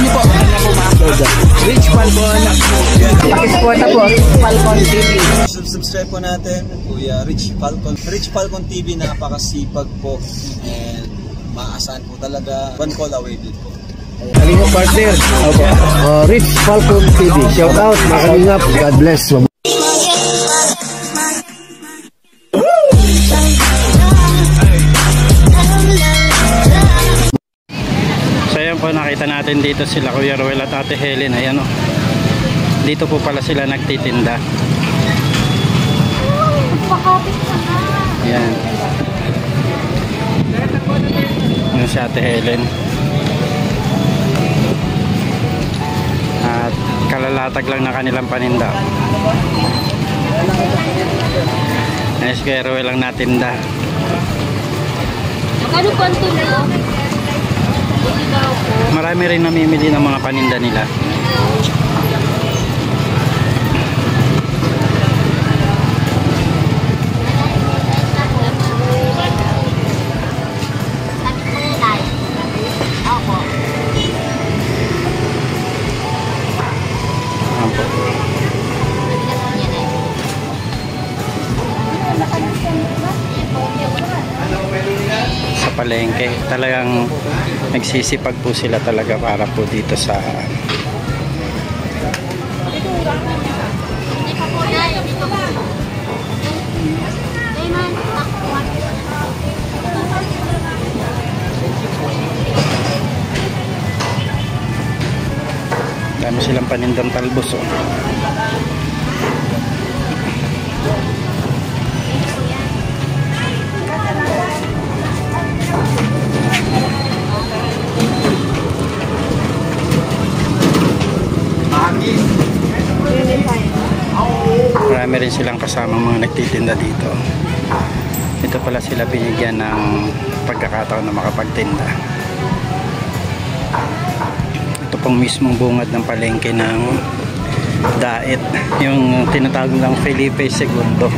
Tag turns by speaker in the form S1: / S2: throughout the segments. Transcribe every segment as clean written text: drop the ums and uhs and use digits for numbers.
S1: niyo po. Ano po ma-upload? Rich Falcon. Pakisuporta po. Falcon TV.
S2: Subscribe po natin, Kuya Rich Falcon. Rich Falcon TV, napakasipag po. And maasahan po talaga. One call away din po.
S3: Kalingap partner. Rich Falcon TV. Shout out mga kalingap. God bless.
S4: So ayan po, nakita natin dito sila Kuya Ruel at Ate Helen. Ayan o. Dito po pala sila nagtitinda. Ayan. Ayan si Ate Helen. At kalalatag lang na kanilang paninda. Ayan si Kuya Ruel lang natinda.
S5: Magkano po ang tulo?
S4: Marami rin namimili ng mga paninda nila. Sa palengke talagang nagsisipag po sila talaga para po dito sa dami silang panindang talbos oh. Marami rin silang kasamang mga nagtitinda dito. Ito pala sila binigyan ng pagkakataon na makapagtinda. Ito pong mismong bungad ng palengke ng Daet, yung tinatawag ng Felipe II.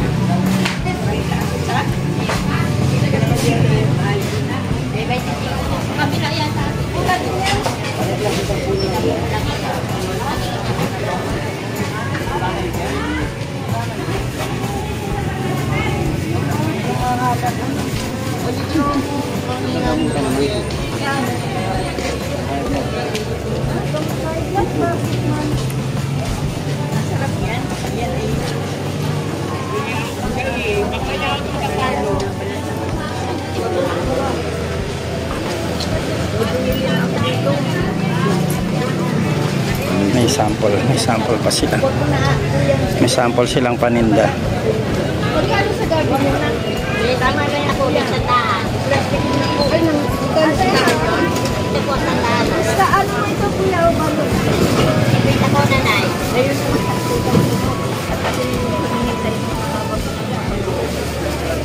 S4: May sample pa sila. May sample silang paninda.
S5: Magkano sa gabi mo na? Tama na ako ulit sa tahan. Ito po sa tahan. Sa ano ito kuya o bago? Ito ko na na.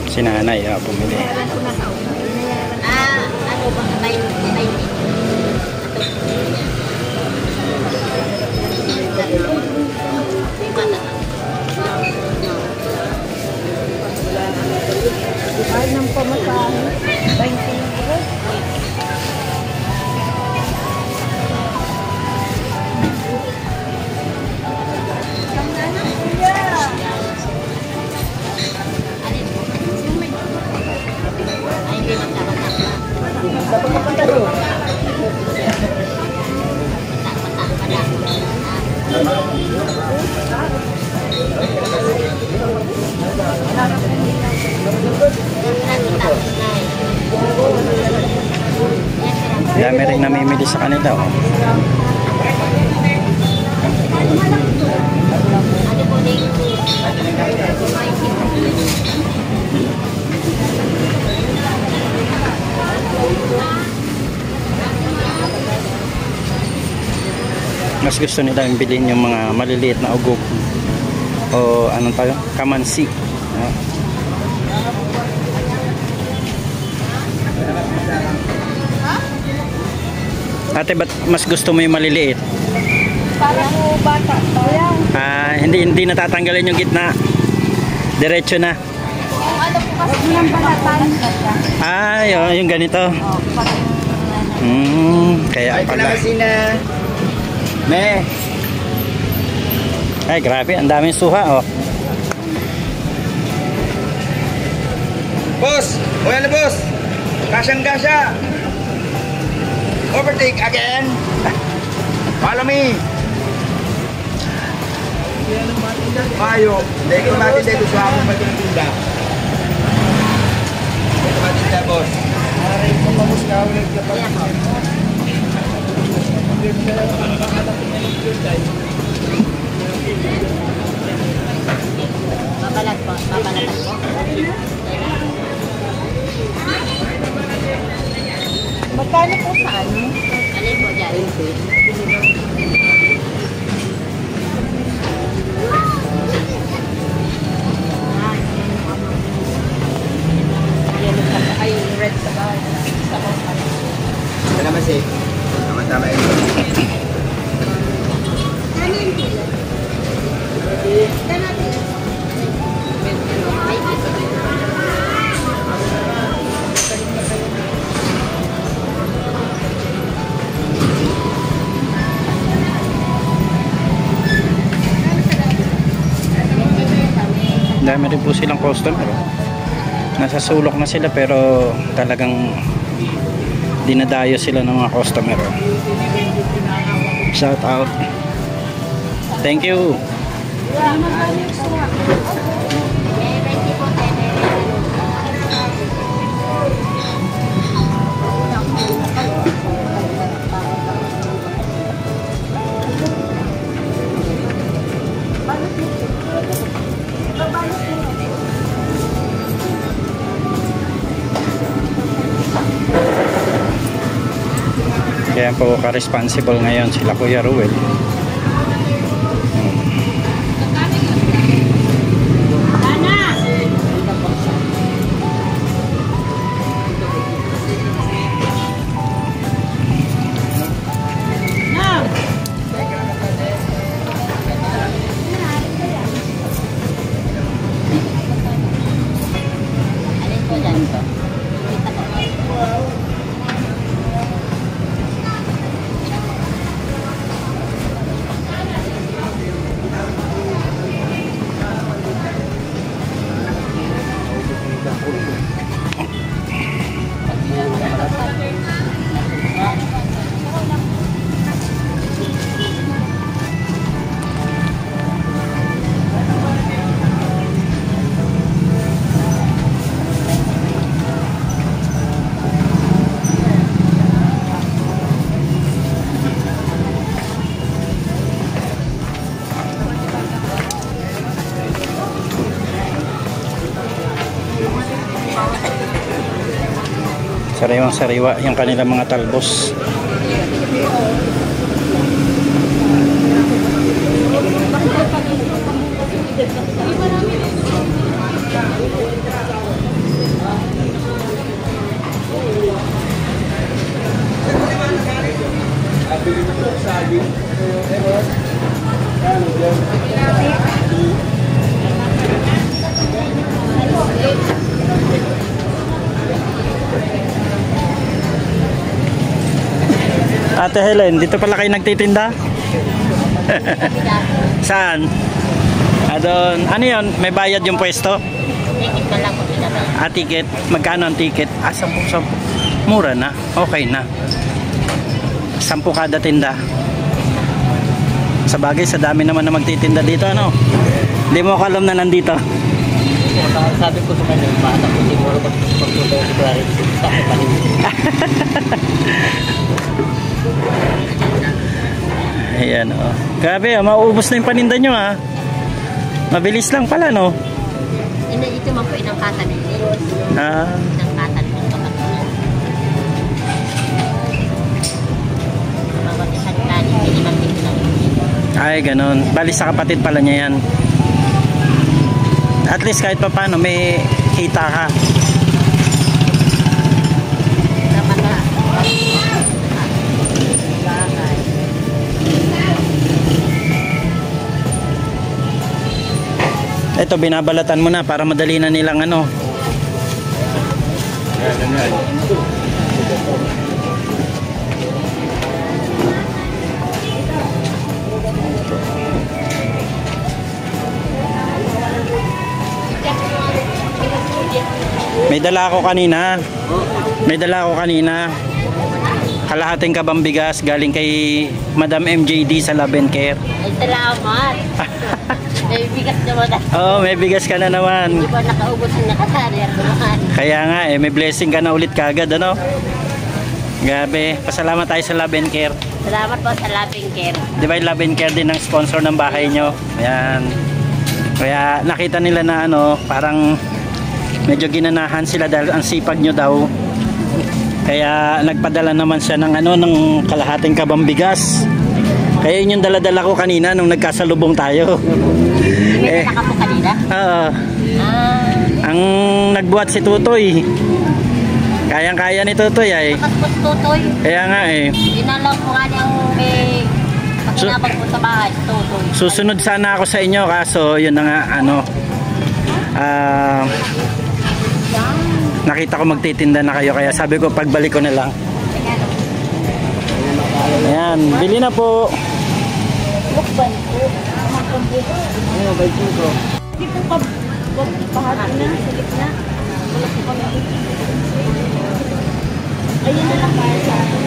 S4: Si nanay bumili.
S5: Ano ba? Tayo.
S6: Ay, ng pamasahe. 20
S4: Dami rin namimili sa kanila oh. Mas gusto nila yung bilhin yung mga maliliit na ugok o anong tayo? Kamansi. Ate, ba't mas gusto mo yung maliliit?
S6: Para mo bata.
S4: Hindi natatanggalin yung gitna. Diretso na.
S6: Yung ano po kasi ng balatan.
S4: Yung ganito. Kaya pala. Me. Ay, grabe, ang daming suha, oh.
S7: Boss! O yan na, boss! Kasyang-kasya! Overtake again! Follow me! Mayo! Hindi ko natin dito sa akong magtinda. Hindi ko matinda, boss. Maray ko mamos ka ako nagkapag.
S5: Babalat po. Babalatan po.
S6: Magkano po sa ano?
S5: Alin po dyan?
S6: Yellow sa ay red sa bahay. Sa bahay.
S7: Ito naman si. Tama-tama yun.
S4: Dami rin po silang customer. Nasa sulok na sila pero talagang dinadayo sila ng mga customer. Shout out. Thank you. Kaya po ka-responsible ngayon sila Kuya Ruel.
S5: Alin po dyan?
S4: Sariwang sariwa yung kanilang mga talbos. Ate Helen, dito pala kayo nagtitinda? Saan? Doon, ano yun? May bayad yung pwesto?
S5: Ticket na lang po pinabay.
S4: Ticket? Magkano ang ticket? 10. Mura na? Okay na. 10 kada tinda. Sa bagay, sa dami naman na magtitinda dito, ano? Hindi mo ako alam na nandito.
S1: Sabi ko sa kanya, bata ko siguro pagpunta ko sa rin. Sabi pa rin.
S4: Ayan, oh. Grabe, mauubos na yung paninda nyo, ha? Mabilis lang pala, no?
S5: Hindi, ito man po inang katan. Inang katan po kapag mabag isang tani, minimum dito lang.
S4: Ay, ganun. Bali sa kapatid pala niya yan. At least kahit pa paano, may kita ka. Ito, binabalatan mo na para madali na nilang ano. May dala ako kanina. Kalahating kabang bigas galing kay Madam MJD sa Love and Care.
S5: Ay, salamat. May bigas naman.
S4: Oo, may bigas ka na naman.
S5: Di ba nakaubos yung nakasari naman?
S4: Kaya nga may blessing ka na ulit kagad, ano? Grabe, pasalamat tayo sa Love and Care.
S5: Salamat po sa Love and Care.
S4: Di ba yung Love and Care din ang sponsor ng bahay nyo? Ayan. Kaya nakita nila na parang medyo ginanahan sila dahil ang sipag nyo daw. Kaya nagpadala naman siya ng ng kalahating kabang bigas. Kaya yun yung dala-dala ko kanina nung nagkasalubong tayo.
S5: May dala ka po kanina?
S4: Ang nagbuhat si Tutoy. Kayang-kaya ni Tutoy ay.
S5: Nakaspot Tutoy.
S4: Kaya nga
S5: Dinalaw ko nga niyang may pakinabag po sa bahay, Tutoy.
S4: Susunod sana ako sa inyo kaso yun na nga nakita ko magtitinda na kayo kaya sabi ko pagbalik ko na lang. Ayan, bili na po.
S5: Bukban po.
S1: Ano, by 2 ko.
S6: Hindi po pahati na, sa gitna. Wala po kami. Ayun na lang kaya sa akin.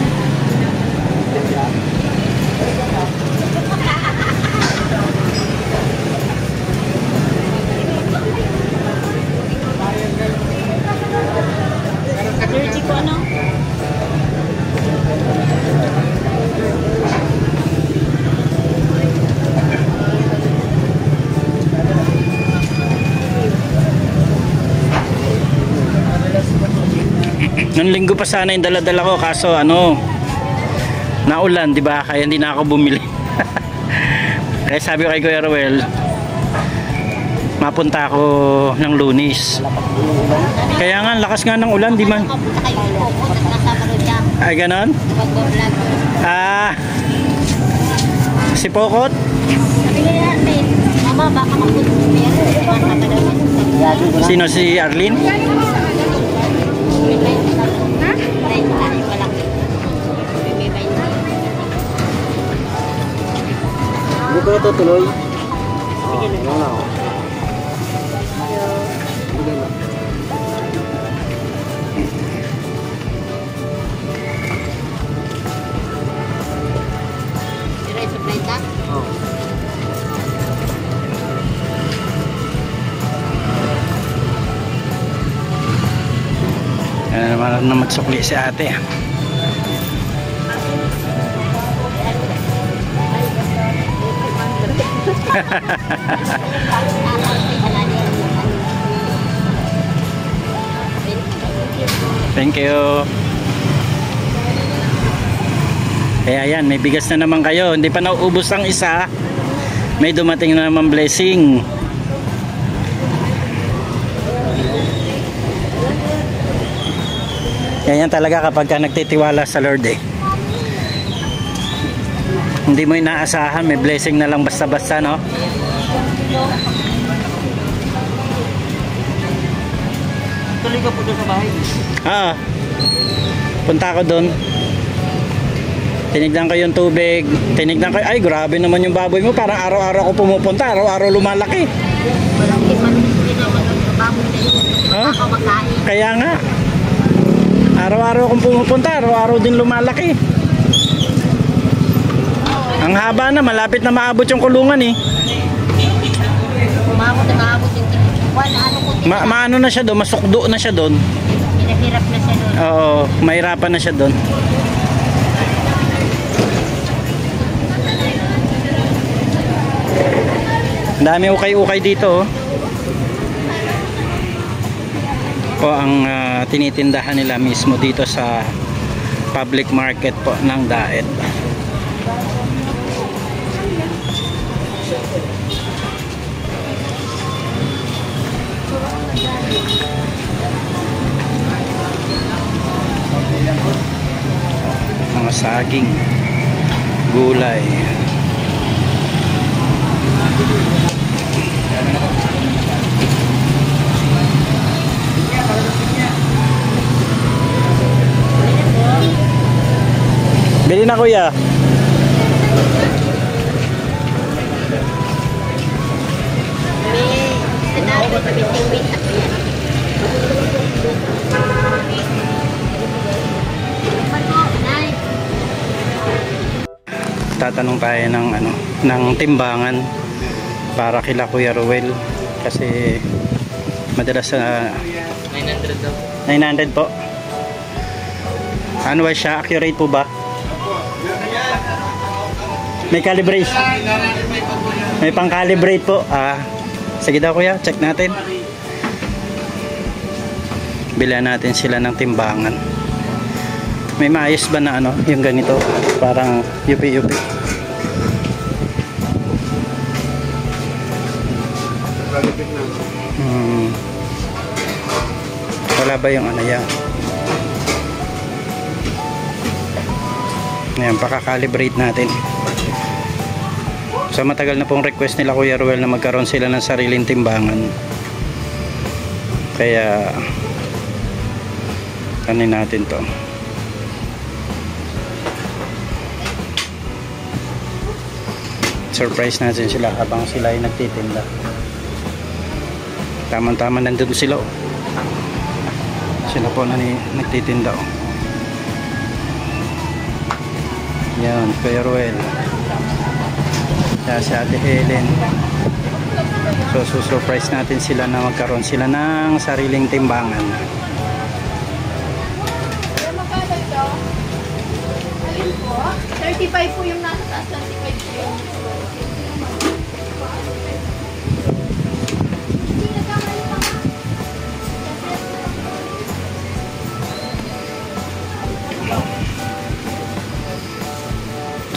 S6: Dirty ko ano?
S4: Nung linggo pa sana yung dala-dala ko kaso naulan, di ba? Kaya hindi na ako bumili. Kaya sabi ko kay Kuya Ruel, mapunta ako ng Lunes. Kaya nga, lakas nga ng ulan, di man. Ay, ganon? Si Pokot?
S5: Mama, baka mapunta.
S4: Sino, si Arlene?
S1: Hindi ko ito tuloy. Sige na.
S4: Naman na matsukli si ate. Thank you. Kaya yan, may bigas na naman kayo. Hindi pa nauubos ang isa. May dumating na naman blessing. Yan talaga kapag ka nagtitiwala sa Lord hindi mo inaasahan, may blessing na lang basta-basta, no?
S1: Tuloy ka po doon sa bahay.
S4: Punta ako doon. Tinignan ko yung tubig. Tinignan ko, ay grabe naman yung baboy mo. Parang araw-araw ako pumupunta. Araw-araw lumalaki. Kaya nga. Araw-araw akong pumupunta, araw-araw din lumalaki. Ang haba na, malapit na maabot yung kulungan
S5: Umabot na maabot yung
S4: maano na siya doon, masukdo na siya doon.
S5: Hinahirap na siya doon.
S4: Oo, mahirapan na siya doon. Dami ukay-ukay dito. Ang tinitindahan nila mismo dito sa public market po ng Daet. Mga saging, gulay. Bili na kuya.
S5: May sinabi sa meeting
S4: magtatanong tayo ng ano, ng timbangan para kila Kuya Ruel kasi madalas sa
S1: 900 daw.
S4: 900 po. Ano ba siya? Accurate po ba? May calibration. May pang-calibrate po. Sige daw kuya, check natin. Bilhan natin sila ng timbangan. May maayos ba na ano, yung ganito? Parang yupi-yupi. Wala ba yung ano yan? Ayan, pakakalibrate natin. So matagal na pong request nila Kuya Ruel na magkaroon sila ng sariling timbangan. Kaya ano natin to. Surprise natin sila habang sila ay nagtitinda. Tama-tama nandun sila oh. Sila po na nagtitinda oh. Yan, Kuya Ruel. Kaya si Ate Helen. So susurprise natin sila na magkaroon sila ng sariling timbangan.
S6: Magkano ito? Alin po? 35 po yung nasa taas, 25 po yung.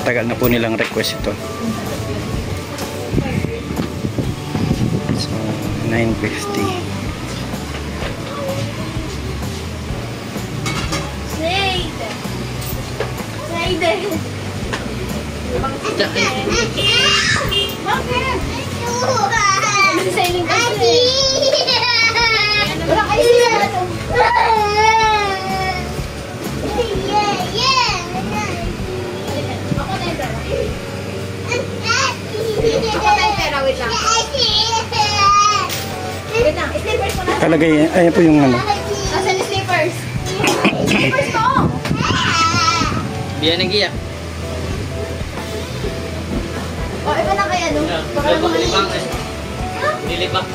S4: Tagal na po nilang request ito. So, 950.
S6: Bakit? Sailing kasi. Wala kayo sila.
S4: Talagay, ayan po yung ano.
S6: Asan yung slippers? Slippers mo!
S1: Biyan ng giya.
S6: Iba na kaya ano? Baka naman
S1: Libang eh. Nilibang.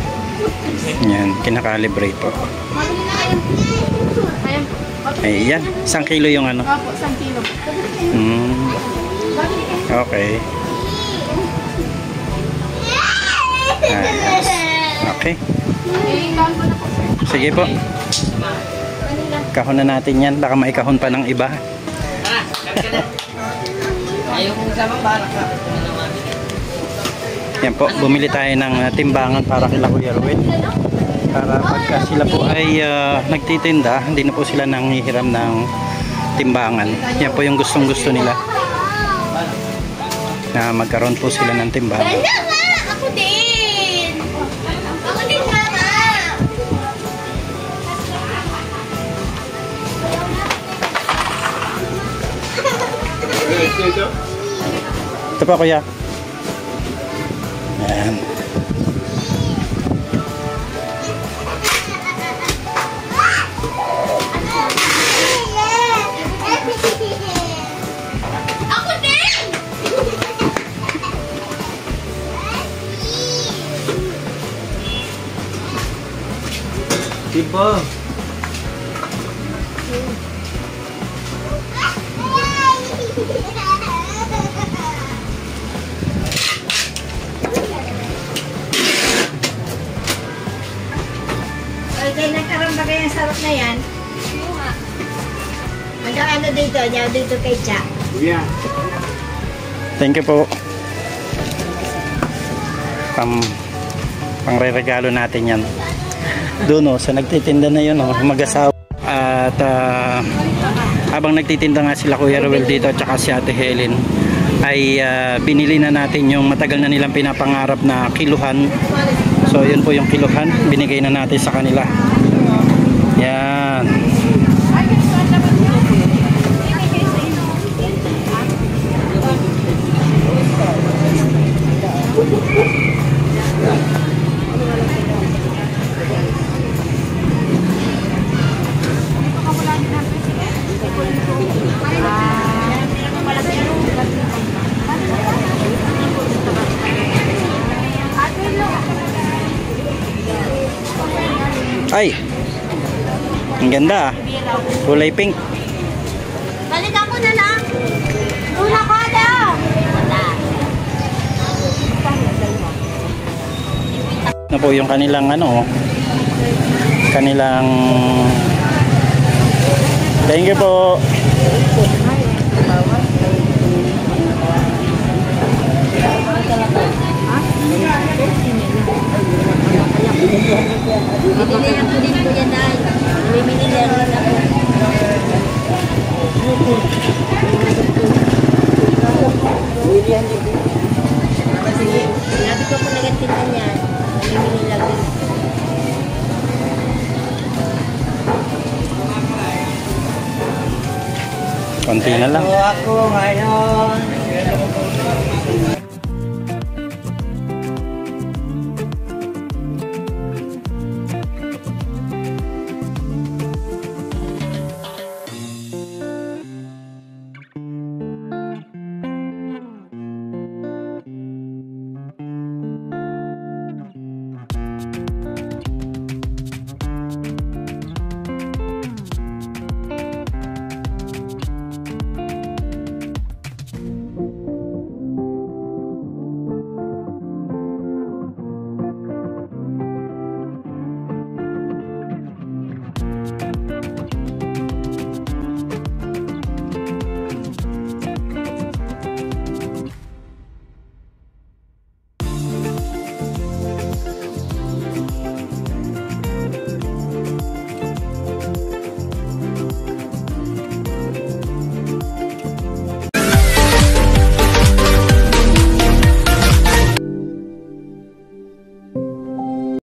S4: Yan, kinakalibrate po.
S6: mabili na kayo. Ayan.
S4: Ayan, 1 kilo yung ano.
S6: Opo, 1 kilo. Mabili kayo.
S4: Okay. Ayos. Okay.
S6: Count mo na po, sir.
S4: Sige po.
S6: Kanila.
S4: Kahon na natin yan. Baka maikahon pa ng iba.
S1: Ayaw kong samang barak ka.
S4: Yan po, bumili tayo ng timbangan para kila Kuya Ruel. Para pagka sila po ay nagtitinda, hindi na po sila nanghihiram ng timbangan. Yan po yung gustong gusto nila. Na magkaroon po sila ng timbangan.
S5: Mama! Ako din! Ako din, Mama!
S4: Ito pa kuya. Yan.
S5: Ako din!
S2: Tipo.
S5: Okay, nagkaroon ba kayong sarap na yan? Ano dito? Dito kay Cha.
S7: Yeah.
S4: Thank you po. Pangre-regalo natin yan. Doon sa nagtitinda na yun mag-asawa. At habang nagtitinda nga sila Kuya Ruel dito at saka si Ate Helen ay binili na natin yung matagal na nilang pinapangarap na kiluhan. So yun po yung kiluhan, binigay na natin sa kanila. Yan. Ay! Ang ganda ah. Kulay pink.
S5: Balikan ko na lang. Tuna ko na.
S4: Na po yung kanilang ano, kanilang thank you po.
S5: Bibili ako din po yan ay. Bibili lang ako. Sinabi ko po nagatinda niya. Bibili lang din.
S4: Konti na lang.
S1: Ako ngayon.